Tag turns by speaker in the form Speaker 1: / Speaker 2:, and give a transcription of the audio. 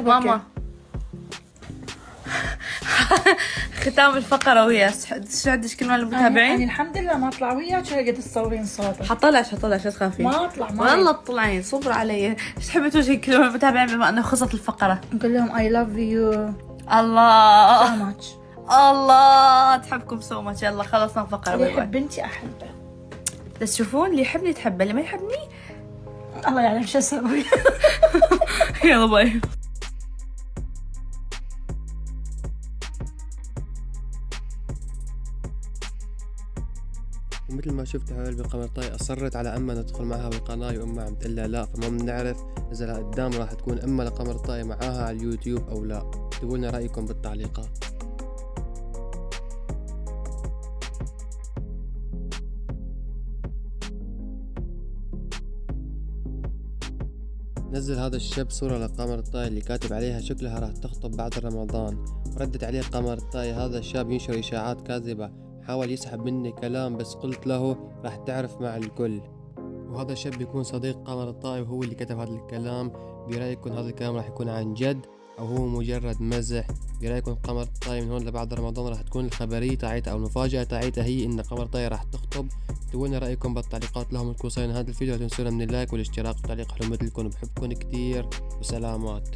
Speaker 1: ماما ختام الفقرة ويا شو عندك كلمة
Speaker 2: يعني
Speaker 1: للمتابعين؟
Speaker 2: الحمد لله ما اطلع وياك هيك تصورين صوتك.
Speaker 1: حطلعش لا تخافي.
Speaker 2: ما اطلع
Speaker 1: والله تطلعين صبر علي. ايش تحبي توجهي كلمة للمتابعين بما انه خلصت الفقرة؟
Speaker 2: نقول لهم I love you
Speaker 1: الله
Speaker 2: so much.
Speaker 1: الله تحبكم سو ماتش. يلا خلصنا الفقرة.
Speaker 2: اللي
Speaker 1: باي باي.
Speaker 2: يحب بنتي احبه.
Speaker 1: بس تشوفون اللي يحبني تحبه اللي ما يحبني
Speaker 2: الله يعلم شو اسوي.
Speaker 1: يلا باي.
Speaker 3: ومثل ما شفتوا حبايبي قمر طاي أصرت على أما ندخل معها بالقناة وأما عم تقلها لا، فما بنعرف إذا لقدام راح تكون أما لقمر طاي معاها على اليوتيوب أو لا. اكتبوا لنا رأيكم بالتعليقات. نزل هذا الشاب صورة لقمر طاي اللي كاتب عليها شكلها راح تخطب بعد رمضان، وردت عليه قمر طاي هذا الشاب ينشر إشاعات كاذبة، حاول يسحب مني كلام بس قلت له راح تعرف مع الكل. وهذا الشاب بيكون صديق قمر طاي وهو اللي كتب هذا الكلام. برأيكم هذا الكلام راح يكون عن جد أو هو مجرد مزح؟ برأيكم قمر طاي من هون لبعد رمضان راح تكون الخبرية تاعتها أو المفاجأة تاعتها هي إن قمر طاي راح تخطب؟ اكتبوا لنا رأيكم بالتعليقات. لهم تكونوا صايرين هذا الفيديو لا تنسونا من اللايك والاشتراك والتعليق حلو مثلكم، بحبكم كتير وسلامات.